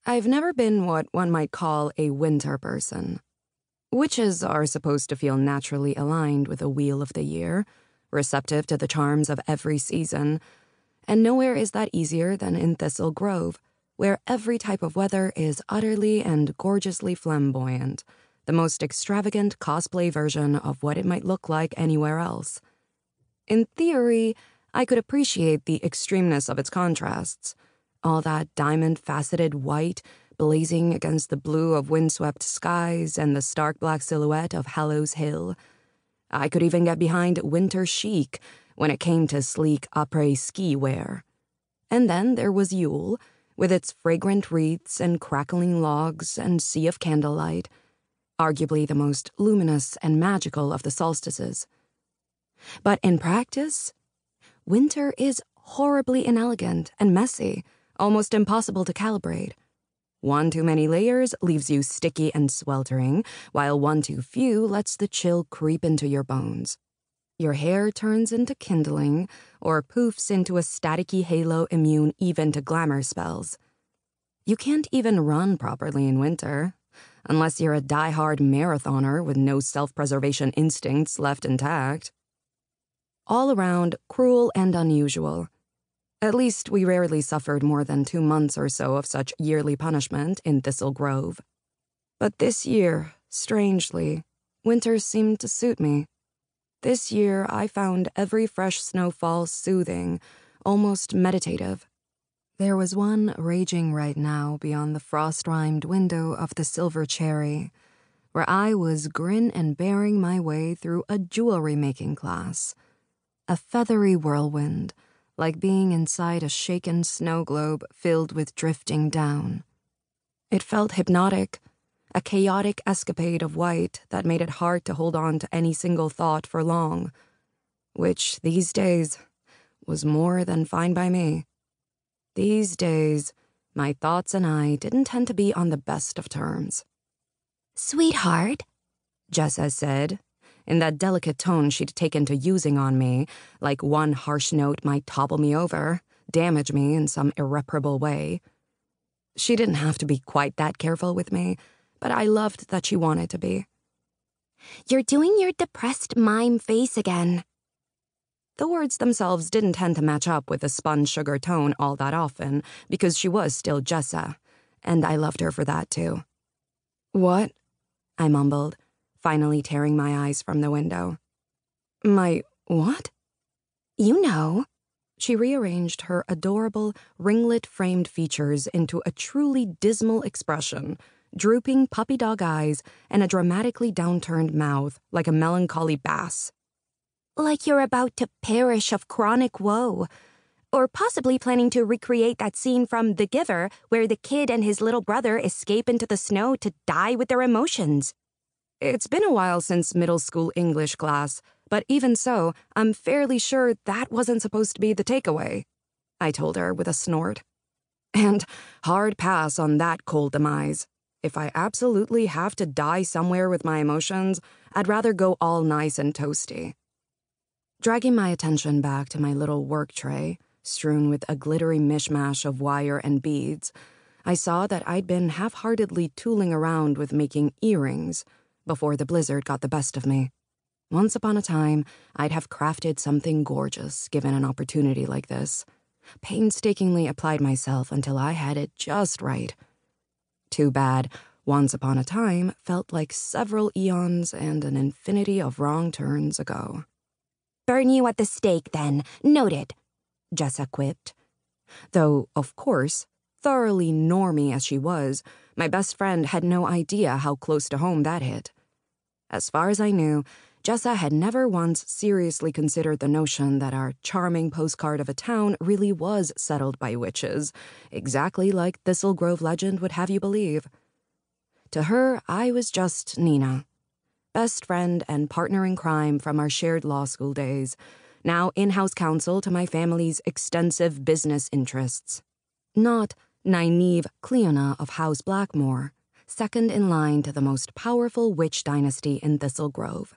I've never been what one might call a winter person. Witches are supposed to feel naturally aligned with the wheel of the year, receptive to the charms of every season, and nowhere is that easier than in Thistle Grove, where every type of weather is utterly and gorgeously flamboyant, the most extravagant cosplay version of what it might look like anywhere else. In theory, I could appreciate the extremeness of its contrasts, all that diamond-faceted white blazing against the blue of windswept skies and the stark black silhouette of Hallows Hill. I could even get behind winter chic when it came to sleek après-ski wear. And then there was Yule, with its fragrant wreaths and crackling logs and sea of candlelight, arguably the most luminous and magical of the solstices. But in practice, winter is horribly inelegant and messy, almost impossible to calibrate. One too many layers leaves you sticky and sweltering, while one too few lets the chill creep into your bones. Your hair turns into kindling, or poofs into a staticky halo immune even to glamour spells. You can't even run properly in winter, unless you're a die-hard marathoner with no self-preservation instincts left intact. All around, cruel and unusual. At least we rarely suffered more than 2 months or so of such yearly punishment in Thistle Grove. But this year, strangely, winter seemed to suit me. This year, I found every fresh snowfall soothing, almost meditative. There was one raging right now beyond the frost-rimed window of the Silver Cherry, where I was grin and bearing my way through a jewelry-making class. A feathery whirlwind, like being inside a shaken snow globe filled with drifting down. It felt hypnotic, a chaotic escapade of white that made it hard to hold on to any single thought for long, which, these days, was more than fine by me. These days, my thoughts and I didn't tend to be on the best of terms. "Sweetheart," Jessa said, in that delicate tone she'd taken to using on me, like one harsh note might topple me over, damage me in some irreparable way. She didn't have to be quite that careful with me, but I loved that she wanted to be. "You're doing your depressed mime face again." The words themselves didn't tend to match up with the spun sugar tone all that often, because she was still Jessa, and I loved her for that too. "What?" I mumbled, finally tearing my eyes from the window. "My what?" "You know." She rearranged her adorable, ringlet-framed features into a truly dismal expression, drooping puppy dog eyes and a dramatically downturned mouth like a melancholy bass. "Like you're about to perish of chronic woe. Or possibly planning to recreate that scene from The Giver where the kid and his little brother escape into the snow to die with their emotions." It's been a while since middle school English class, but even so, I'm fairly sure that wasn't supposed to be the takeaway, I told her with a snort. And hard pass on that cold demise. If I absolutely have to die somewhere with my emotions, I'd rather go all nice and toasty. Dragging my attention back to my little work tray, strewn with a glittery mishmash of wire and beads, I saw that I'd been half-heartedly tooling around with making earrings before the blizzard got the best of me. Once upon a time, I'd have crafted something gorgeous given an opportunity like this. Painstakingly applied myself until I had it just right. Too bad, once upon a time felt like several eons and an infinity of wrong turns ago. "Burn you at the stake, then. Noted," Jessa quipped. Though, of course, thoroughly normie as she was, my best friend had no idea how close to home that hit. As far as I knew, Jessa had never once seriously considered the notion that our charming postcard of a town really was settled by witches, exactly like Thistle Grove legend would have you believe. To her, I was just Nina, best friend and partner in crime from our shared law school days, now in-house counsel to my family's extensive business interests. Not Nineve Cleona of House Blackmoore, second in line to the most powerful witch dynasty in Thistle Grove.